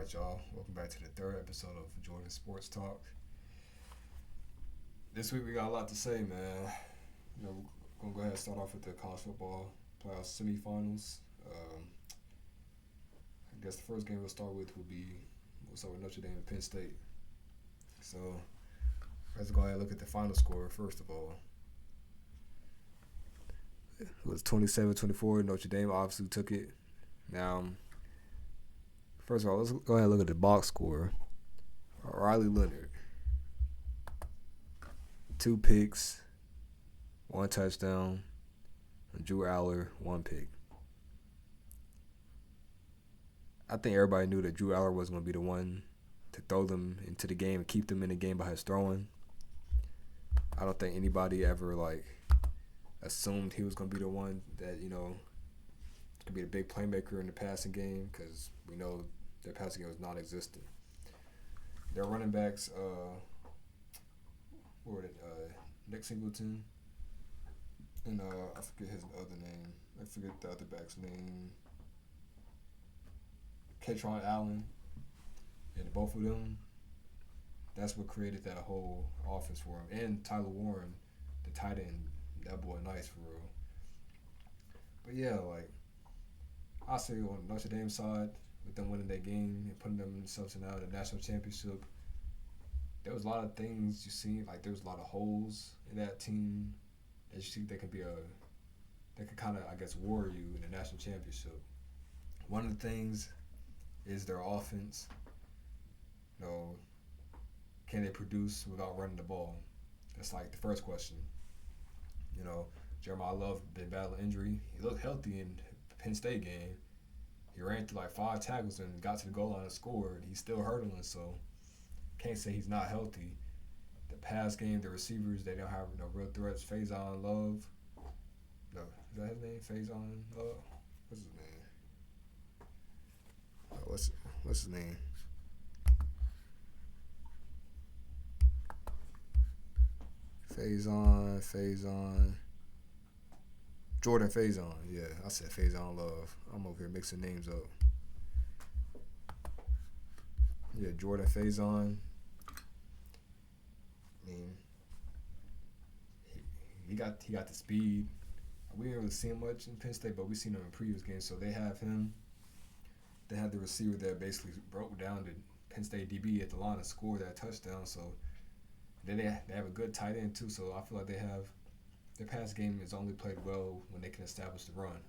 right, y'all. Welcome back to the third episode of Jordan Sports Talk. This week we got a lot to say, man. We're gonna go ahead and start off with the college football playoff semifinals. I guess the first game we'll start with we'll start with Notre Dame and Penn State. So let's go ahead and look at the final score first of all. It was 27-24. Notre Dame obviously took it. Now, first of all, let's go ahead and look at the box score. Riley Leonard, 2 picks, 1 touchdown. And Drew Aller, 1 pick. I think everybody knew that Drew Aller was going to be the one to throw them into the game and keep them in the game by his throwing. I don't think anybody ever assumed he was going to be the one that could be a big playmaker in the passing game, because we know their passing game was non-existent. Their running backs, Nick Singleton, and I forget his other name. I forget the other back's name. Katron Allen, and both of them, that's what created that whole offense for him. And Tyler Warren, the tight end, that boy nice for real. But yeah, I say on Notre Dame side, with them winning that game and putting themselves in the national championship, there was a lot of things you see, there was a lot of holes in that team that you see that could kind of, I guess, worry you in the national championship. One of the things is their offense. Can they produce without running the ball? That's the first question. Jeremiah Love been battling injury. He looked healthy in the Penn State game. He ran through 5 tackles and got to the goal line and scored. He's still hurdling, so can't say he's not healthy. The pass game, the receivers, they don't have no real threats. Faison Love. No, is that his name? Faison Love? What's his name? What's his name? Faison. Jordan Faison. Yeah, I said Faison Love. I'm over here mixing names up. Yeah, Jordan Faison. I mean, he got the speed. We didn't really see him much in Penn State, but we seen him in previous games. So they have him. They have the receiver that basically broke down the Penn State DB at the line and scored that touchdown. So then they have a good tight end too. So I feel like their pass game is only played well when they can establish the run,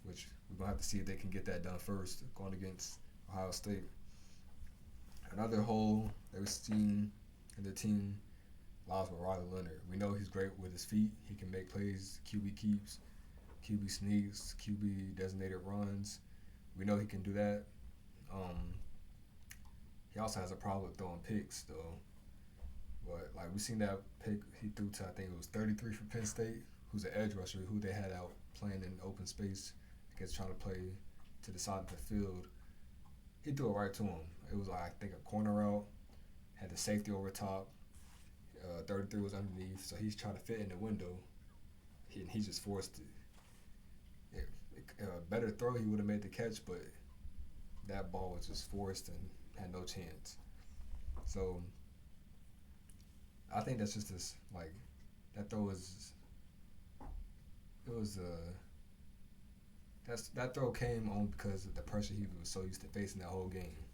which we're gonna have to see if they can get that done first going against Ohio State. Another hole that we've seen in the team lies with Riley Leonard. We know he's great with his feet. He can make plays, QB keeps, QB sneaks, QB designated runs. We know he can do that. He also has a problem with throwing picks, though. But we seen that pick he threw to, I think it was 33 for Penn State, who's an edge rusher who they had out playing in open space, I guess trying to play to the side of the field. He threw it right to him. It was I think a corner route, had the safety over top. 33 was underneath, so he's trying to fit in the window. He's just forced it. Better throw, he would have made the catch, but that ball was just forced and had no chance. So I think that's just this that throw that throw came on because of the pressure he was so used to facing that whole game.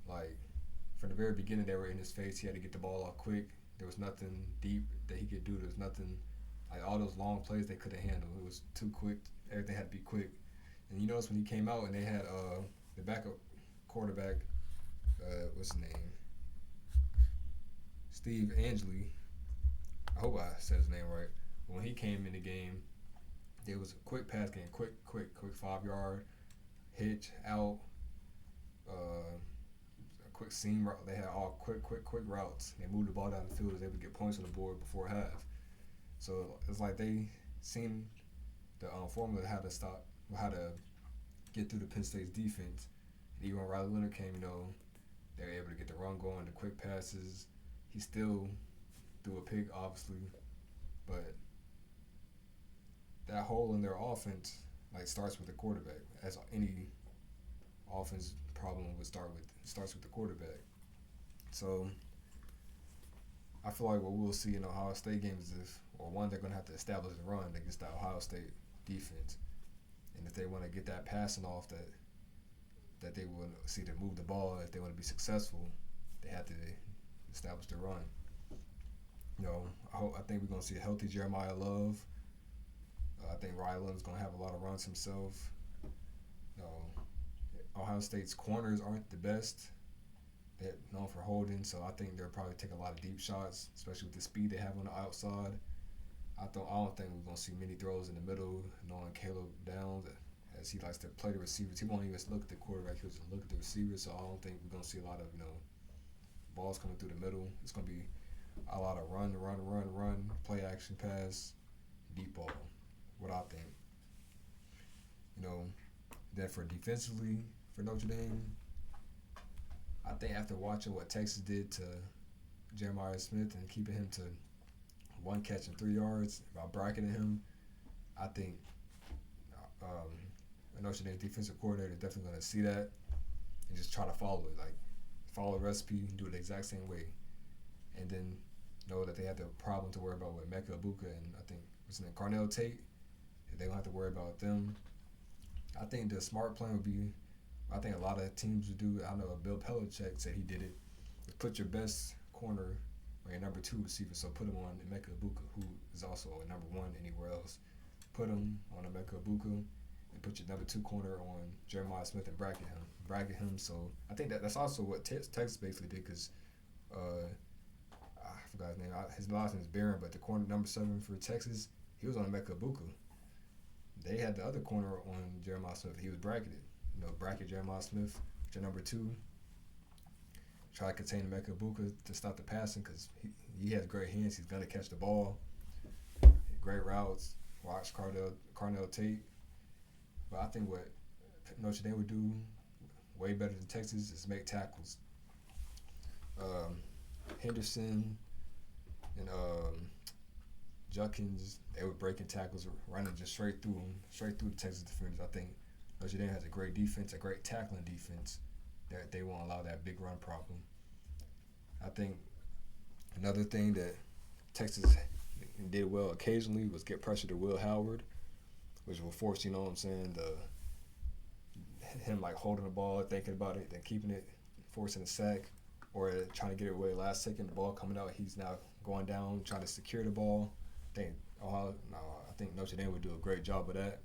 From the very beginning, they were in his face. He had to get the ball off quick. There was nothing deep that he could do. There was nothing all those long plays they couldn't handle. It was too quick. Everything had to be quick. And you notice when he came out and they had the backup quarterback, what's his name? Steve Angeli. I hope I said his name right. When he came in the game, there was a quick pass game, quick 5-yard hitch out, a quick seam route. They had all quick routes. They moved the ball down the field. They would get points on the board before half. So it's they seen the formula how to get through the Penn State's defense. And even when Riley Leonard came, they were able to get the run going, the quick passes. He still threw a pick, obviously, but that hole in their offense starts with the quarterback, as any offense problem would starts with the quarterback. So I feel like what we'll see in Ohio State games is, or one, they're gonna have to establish a run against the Ohio State defense, and if they want to get that passing off, that they will see to move the ball, if they want to be successful, they have to establish the run. I think we're gonna see a healthy Jeremiah Love. I think Ryland's gonna have a lot of runs himself. Ohio State's corners aren't the best. They're known for holding, so I think they'll probably take a lot of deep shots, especially with the speed they have on the outside. I don't think we're gonna see many throws in the middle, knowing Caleb Downs, as he likes to play the receivers. He won't even look at the quarterback; he'll just look at the receivers. So I don't think we're gonna see a lot of balls coming through the middle. It's gonna be a lot of run, play action pass, deep ball. What I think. Then for defensively for Notre Dame, I think after watching what Texas did to Jeremiah Smith and keeping him to one catch and 3 yards by bracketing him, I think Notre Dame's defensive coordinator is definitely going to see that and just try to follow it. Like, follow the recipe, do it the exact same way. And then know that they have the problem to worry about with Mecca Ibuka and I think, Carnell Tate. They don't have to worry about them. I think the smart plan would be, I think a lot of teams would do, I know Bill Belichick said he did it, is put your best corner or your number 2 receiver, so put him on Emeka Ibuka, who is also a number 1 anywhere else. Put him on Emeka Ibuka and put your number 2 corner on Jeremiah Smith and bracket him. So I think that's also what Texas basically did, because I forgot his name. His last name is Barron, but the corner number 7 for Texas, he was on Emeka Ibuka. They had the other corner on Jeremiah Smith. He was bracketed. Bracket Jeremiah Smith, your number 2. Try to contain Emeka Ibuka to stop the passing, because he has great hands. He's going to catch the ball. Great routes. Watch Carnell Tate. But I think what Notre Dame would do way better than Texas is make tackles. Henderson and Judkins, they were breaking tackles, running just straight through the Texas defenders. I think Notre Dame has a great defense, a great tackling defense, that they won't allow that big run problem. I think another thing that Texas did well occasionally was get pressure to Will Howard, which will force, him like holding the ball, thinking about it, then keeping it, forcing a sack, or trying to get it away last second, the ball coming out, he's now going down, trying to secure the ball. I think Notre Dame would do a great job of that,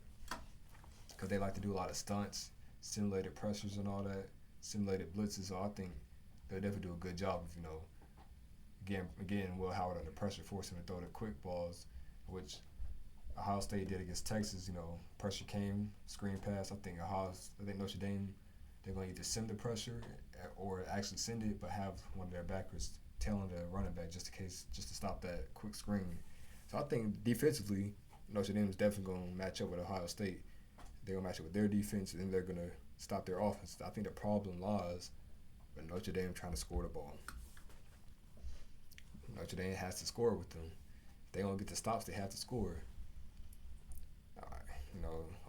because they like to do a lot of stunts, simulated pressures and all that, simulated blitzes. So I think they'll definitely do a good job of, getting Will Howard under pressure, forcing him to throw the quick balls, which Ohio State did against Texas. Pressure came, screen pass. I think Notre Dame, they're going to either send the pressure or actually send it, but have one of their backers tailing the running back just to stop that quick screen. So I think defensively, Notre Dame is definitely going to match up with Ohio State. They're going to match up with their defense, and then they're going to stop their offense. I think the problem lies with Notre Dame trying to score the ball. Notre Dame has to score with them. If they don't get the stops, they have to score.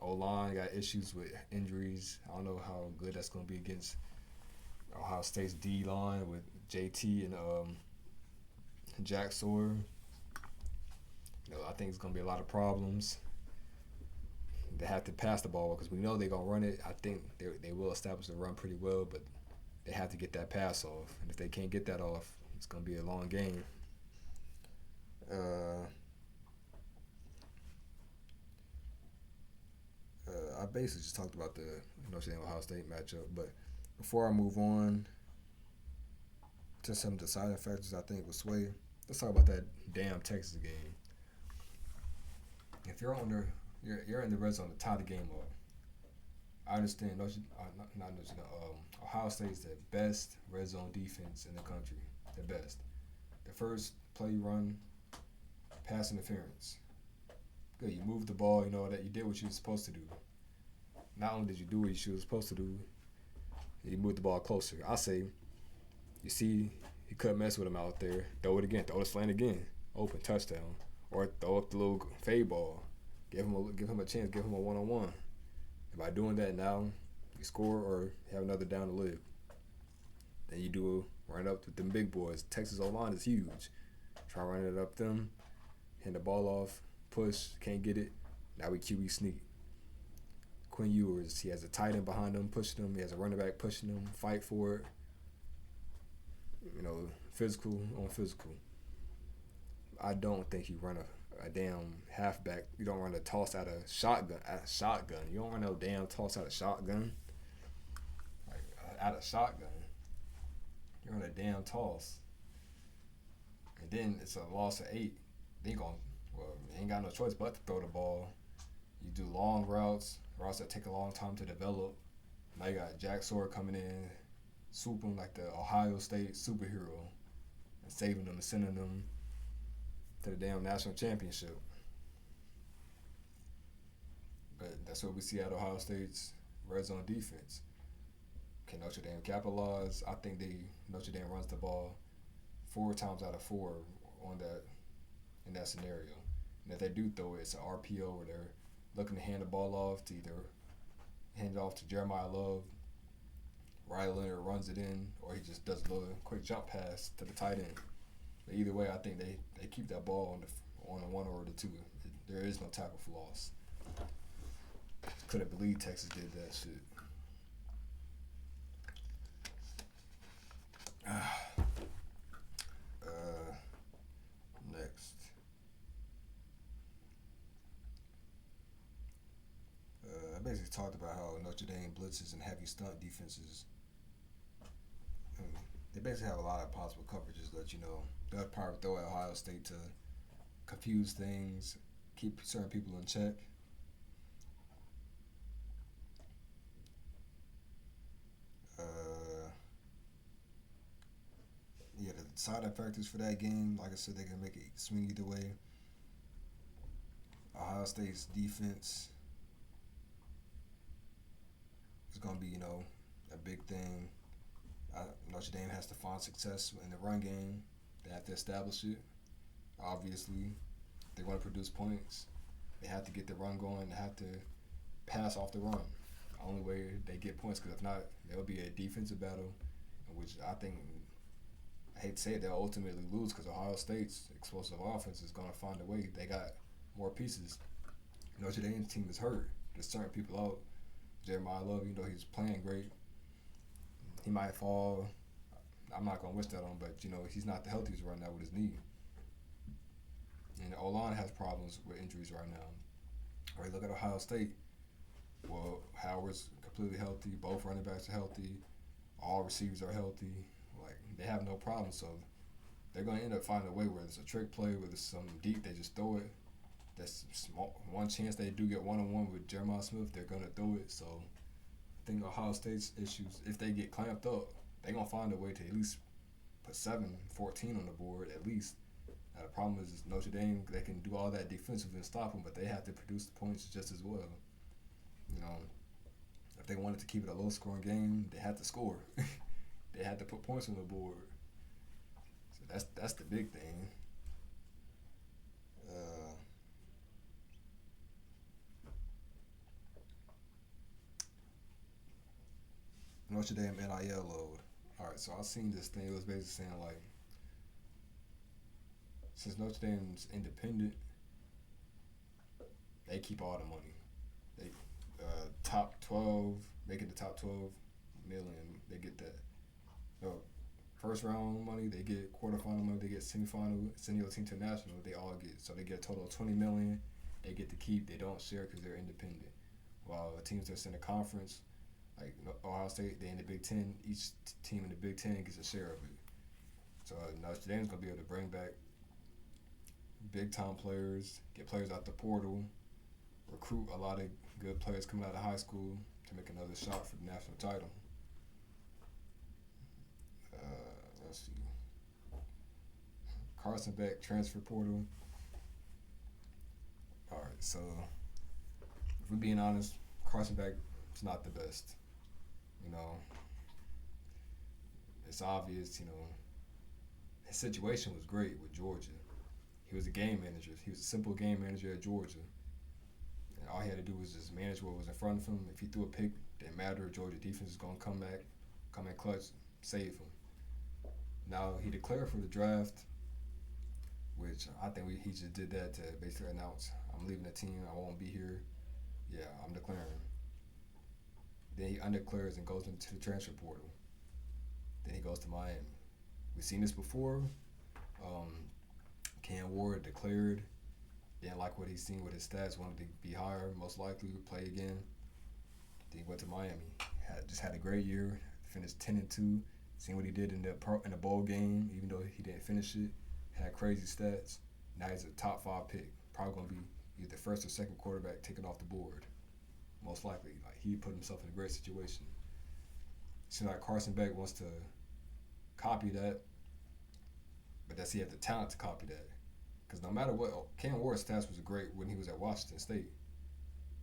O-line got issues with injuries. I don't know how good that's going to be against Ohio State's D-line with JT and Jack Sawyer. I think it's going to be a lot of problems. They have to pass the ball because we know they're going to run it. I think they will establish the run pretty well, but they have to get that pass off. And if they can't get that off, it's going to be a long game. I basically just talked about the Notre Dame Ohio State matchup, but before I move on to some deciding factors I think will sway, let's talk about that damn Texas game. If you're you're in the red zone to tie the game up, I understand Ohio State is the best red zone defense in the country, the best. The first play you run, pass interference. Good, you moved the ball, that you did what you were supposed to do. Not only did you do what you were supposed to do, you moved the ball closer. I say, you see, you couldn't mess with him out there. Throw it again. Throw the slant again. Open touchdown. Or throw up the little fade ball. Give him a chance. Give him a one-on-one. And by doing that now, You score or have another down to live. Then you do a run up with them big boys. Texas O-line is huge. Try running it up them, hand the ball off, push, can't get it. Now we QB sneak. Quinn Ewers, he has a tight end behind him, pushing him. He has a running back pushing him, fight for it. Physical on physical. I don't think you run a damn halfback. You don't run a toss out of shotgun. You don't run no damn toss out of shotgun. Like out of shotgun. You run a damn toss. And then it's a loss of 8. Then you ain't got no choice but to throw the ball. You do long routes that take a long time to develop. Now you got Jack Sawyer coming in, swooping like the Ohio State superhero, and saving them and sending them to the damn national championship. But that's what we see at Ohio State's red zone defense. Can Notre Dame capitalize? I think Notre Dame runs the ball 4 times out of 4 in that scenario. And if they do throw it, it's an RPO where they're looking to hand the ball off to either hand it off to Jeremiah Love, Riley Leonard runs it in, or he just does a little quick jump pass to the tight end. But either way, I think they keep that ball on the 1 or the 2. There is no tackle for loss. Couldn't believe Texas did that shit. Next. I basically talked about how Notre Dame blitzes and heavy stunt defenses. They basically have a lot of possible coverages that they'll probably throw at Ohio State to confuse things, keep certain people in check. The side factors for that game, like I said, they can make it swing either way. Ohio State's defense is going to be, a big thing. Notre Dame has to find success in the run game. They have to establish it. Obviously, if they want to produce points, they have to get the run going. They have to pass off the run. The only way they get points, because if not, there'll be a defensive battle, which I hate to say it, they'll ultimately lose because Ohio State's explosive offense is going to find a way. They got more pieces. Notre Dame's team is hurt. There's certain people out. Jeremiah Love, he's playing great. He might fall. I'm not going to wish that on him, but, he's not the healthiest right now with his knee. And O-line has problems with injuries right now. All right, look at Ohio State. Well, Howard's completely healthy. Both running backs are healthy. All receivers are healthy. They have no problem, so they're going to end up finding a way where it's a trick play, where there's some deep, they just throw it. That's small. One chance they do get one-on-one with Jeremiah Smith, they're going to throw it. So I think Ohio State's issues, if they get clamped up, they're going to find a way to at least put 7-14 on the board, at least. Now, the problem is Notre Dame, they can do all that defensively and stop them, but they have to produce the points just as well. If they wanted to keep it a low-scoring game, they had to score. They had to put points on the board. So that's the big thing. Notre Dame NIL load. All right, so I seen this thing. It was basically saying since Notre Dame's independent, they keep all the money. They top 12, making the top 12 million. They get that. First round money, they get quarterfinal money, they get semifinal, senior team to national, they all get. So they get a total of $20 million. They get to keep. They don't share because they're independent. While the teams that's in the conference, like Ohio State, they're in the Big Ten. Each team in the Big Ten gets a share of it. So Notre Dame's gonna be able to bring back big time players, get players out the portal, recruit a lot of good players coming out of high school to make another shot for the national title. Let's see. Carson Beck, transfer portal. All right, so if we're being honest, Carson Beck is not the best. It's obvious, his situation was great with Georgia. He was a game manager. He was a simple game manager at Georgia. And all he had to do was just manage what was in front of him. If he threw a pick, Didn't matter. Georgia defense is gonna come in clutch, save him. Now he declared for the draft, which I think he just did that to basically announce I'm leaving the team. I won't be here. Yeah, I'm declaring. Then he undeclares and goes into the transfer portal. Then he goes to Miami. We've seen this before. Um, Cam Ward declared, didn't like what he's seen with his stats, wanted to be higher, most likely play again. Then he went to Miami. Just had a great year. Finished 10-2. Seen what he did in the bowl game, even though he didn't finish it. Had crazy stats. Now he's a top 5 pick. Probably gonna be either the first or second quarterback taken off the board. Most likely, like he put himself in a great situation. Seems like Carson Beck wants to copy that, but does he have the talent to copy that? Because no matter what, Cam Ward's stats was great when he was at Washington State.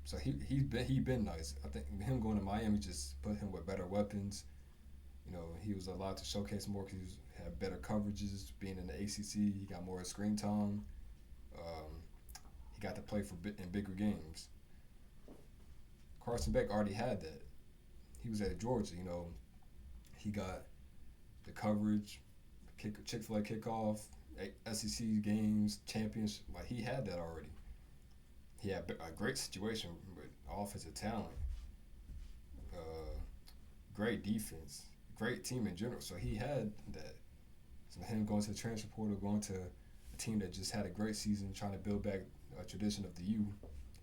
So he been nice. I think him going to Miami just put him with better weapons. You know, he was allowed to showcase more because he had better coverages. Being in the ACC, he got more screen time. He got to play in bigger games. Carson Beck already had that. He was at Georgia. You know, he got the coverage, Chick-fil-A kickoff, SEC games, championship. Like he had that already. He had a great situation with offensive talent, great defense, great team in general. So he had that. So him going to the transfer portal, going to a team that just had a great season, trying to build back a tradition of the U.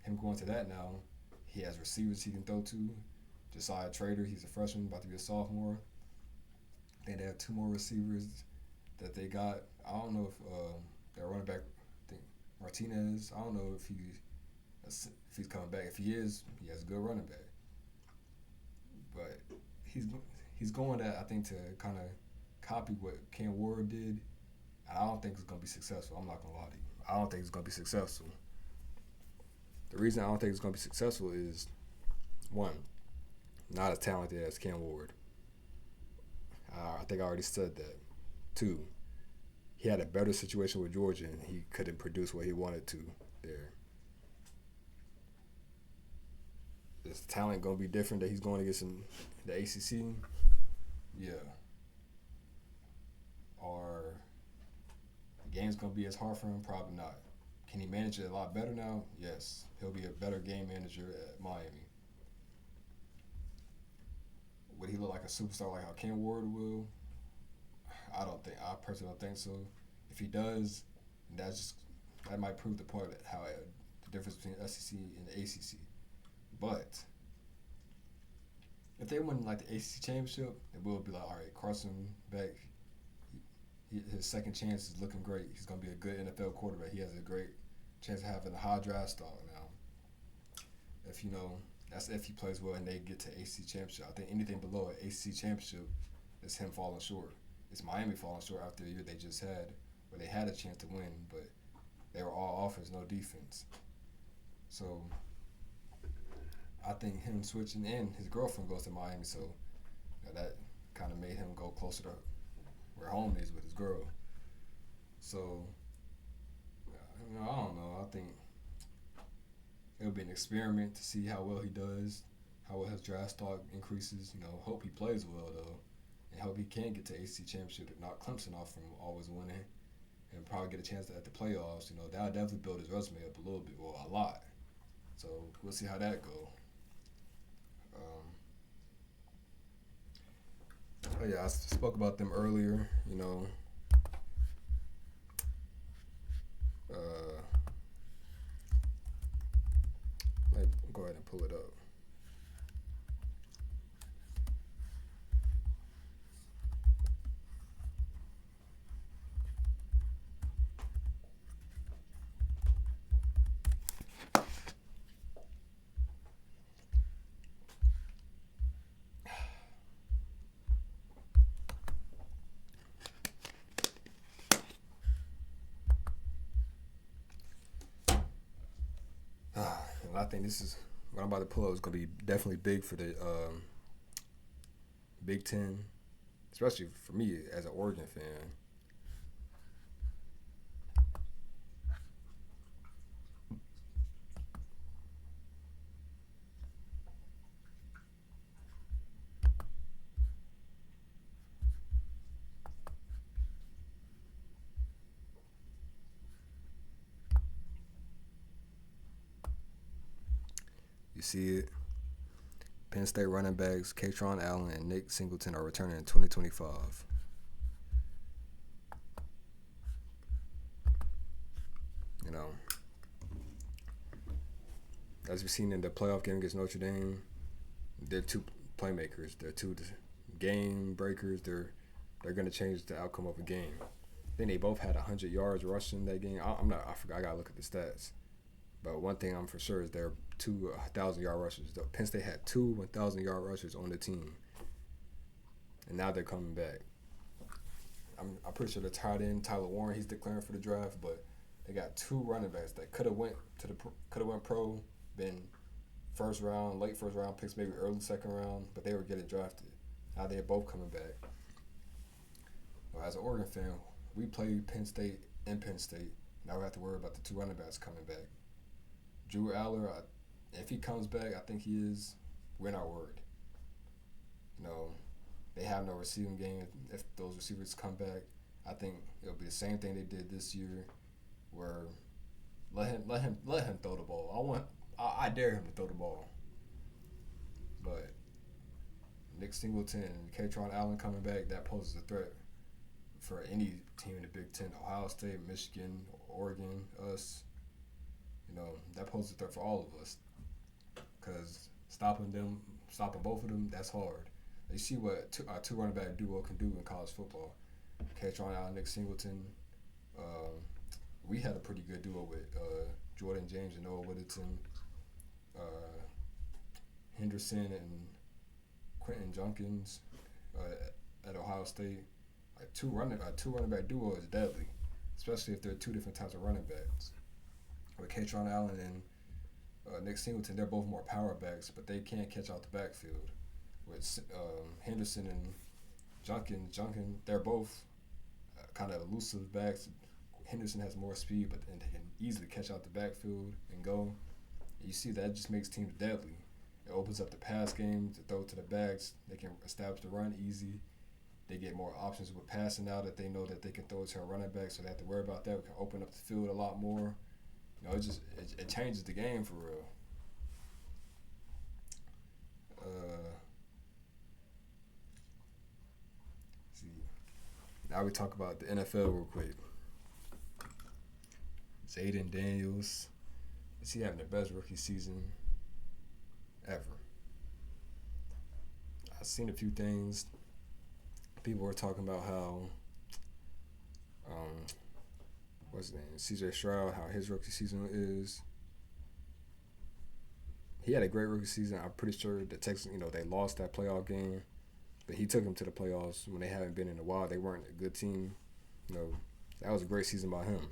Him going to that now, he has receivers he can throw to. Josiah Trader, he's a freshman, about to be a sophomore. I think they have 2 more receivers that they got. I don't know if their running back, I think Martinez. I don't know if he's coming back. If he is, he has a good running back. But he's going that, I think, to kind of copy what Cam Ward did. I don't think it's gonna be successful. I'm not gonna lie to you. I don't think it's gonna be successful. The reason I don't think it's gonna be successful is, one, not as talented as Cam Ward. I think I already said that. 2, he had a better situation with Georgia and he couldn't produce what he wanted to there. Is talent gonna be different that he's going against in the ACC? Yeah. Are the game's gonna be as hard for him? Probably not. Can he manage it a lot better now? Yes. He'll be a better game manager at Miami. Would he look like a superstar like how Cam Ward will? I personally don't think so. If he does, that might prove the point how the difference between SEC and the ACC. But if they win like the ACC championship, it will be like, all right, Carson Beck, his second chance is looking great. He's gonna be a good NFL quarterback. He has a great chance of having a high draft stock now. That's if he plays well and they get to ACC championship. I think anything below an ACC championship is him falling short. It's Miami falling short after the year they just had, where they had a chance to win, but they were all offense, no defense. So I think him switching, and his girlfriend goes to Miami, so that kind of made him go closer to where home is with his girl. So I don't know. I think it'll be an experiment to see how well he does, how well his draft stock increases. Hope he plays well though, and hope he can get to ACC championship and knock Clemson off from always winning, and probably get a chance at the playoffs. That'll definitely build his resume up a little bit, well, a lot. So we'll see how that goes. I spoke about them earlier. Let me go ahead and pull it up. I think this is what I'm about to pull up is going to be definitely big for the Big Ten, especially for me as an Oregon fan. see it. Penn State running backs Katron Allen and Nick Singleton are returning in 2025. You know, as we've seen in the playoff game against Notre Dame, they're two playmakers. They're two game breakers. They're going to change the outcome of a game. I think they both had 100 yards rushing that game. I forgot. I got to look at the stats. But one thing I'm for sure is they're 2 1,000-yard rushers. Penn State had 2 1,000-yard rushers on the team. And now they're coming back. I'm pretty sure the tight end, Tyler Warren, he's declaring for the draft, but they got 2 running backs that could have went pro, been first round, late first round picks, maybe early second round, but they were getting drafted. Now they're both coming back. Well, as an Oregon fan, we played Penn State and Penn State. Now we have to worry about the 2 running backs coming back. Drew Aller, if he comes back, I think he is. We're not worried. You know, they have no receiving game. If those receivers come back, I think it'll be the same thing they did this year, where let him throw the ball. I dare him to throw the ball. But Nick Singleton and Katron Allen coming back, that poses a threat for any team in the Big Ten. Ohio State, Michigan, Oregon, us. You know, that poses a threat for all of us. Because stopping both of them, that's hard. You see what our 2 running back duo can do in college football. Katron Allen, Nick Singleton. We had a pretty good duo with Jordan James and Noah Whittington, Henderson and Quentin Junkins at Ohio State. A 2 running back duo is deadly, especially if they're 2 different types of running backs. With Katron Allen and Nick Singleton, they're both more power backs, but they can't catch out the backfield. With Henderson and Junkin, they're both kind of elusive backs. Henderson has more speed, but and can easily catch out the backfield and go. You see that just makes teams deadly. It opens up the pass game to throw to the backs. They can establish the run easy. They get more options with passing out that they know that they can throw it to a running back, so they have to worry about that. We can open up the field a lot more. You know, it changes the game for real. See, now we talk about the NFL real quick. Jaden Daniels, is he having the best rookie season ever? I've seen a few things. People were talking about how, what's his name, C.J. Stroud, how his rookie season is. He had a great rookie season. I'm pretty sure the Texans, they lost that playoff game, but he took them to the playoffs when they haven't been in a while. They weren't a good team. That was a great season by him.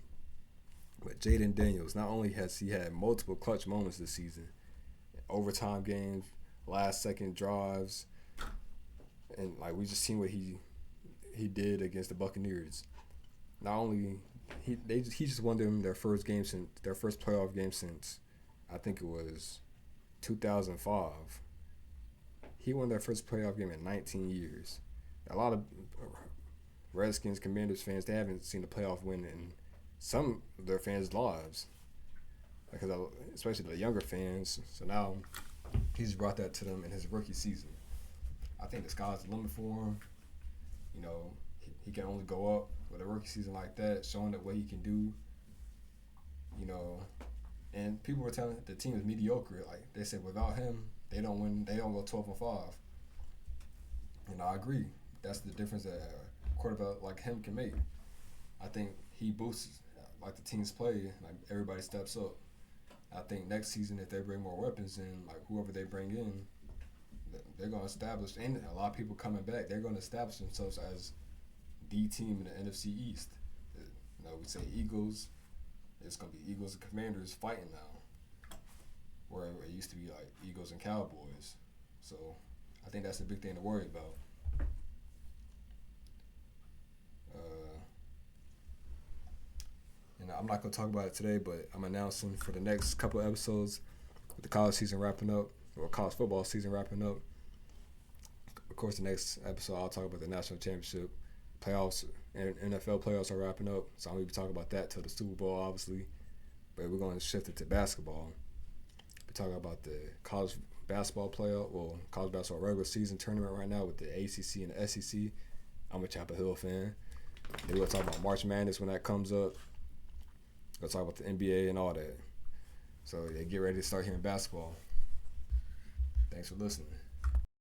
But Jaden Daniels, not only has he had multiple clutch moments this season, overtime games, last-second drives, and we just seen what he did against the Buccaneers. Not only he just won them their first playoff game since I think it was 2005. He won their first playoff game in 19 years. A lot of Redskins, Commanders fans, they haven't seen a playoff win in some of their fans' lives, because especially the younger fans. So now he's brought that to them in his rookie season. I think the sky's the limit for him. He can only go up with a rookie season like that, showing that what he can do. And people were telling the team is mediocre. Like they said, without him, they don't win. They don't go 12-5. And I agree. That's the difference that a quarterback like him can make. I think he boosts like the teams play. Like everybody steps up. I think next season, if they bring more weapons in, like whoever they bring in, they're going to establish, and a lot of people coming back, they're going to establish themselves as the team in the NFC East. We say Eagles, it's going to be Eagles and Commanders fighting now, where it used to be like Eagles and Cowboys. So I think that's a big thing to worry about. And I'm not going to talk about it today, but I'm announcing for the next couple of episodes, with the college season wrapping up, or college football season wrapping up. Of course, the next episode, I'll talk about the National Championship playoffs, and NFL playoffs are wrapping up. So I'm going to be talking about that till the Super Bowl, obviously. But we're going to shift it to basketball, We're talking about the college basketball playoff, well, college basketball regular season tournament right now with the ACC and the SEC. I'm a Chapel Hill fan. Then we'll talk about March Madness when that comes up. We'll talk about the NBA and all that. So, yeah, get ready to start hearing basketball. Thanks for listening.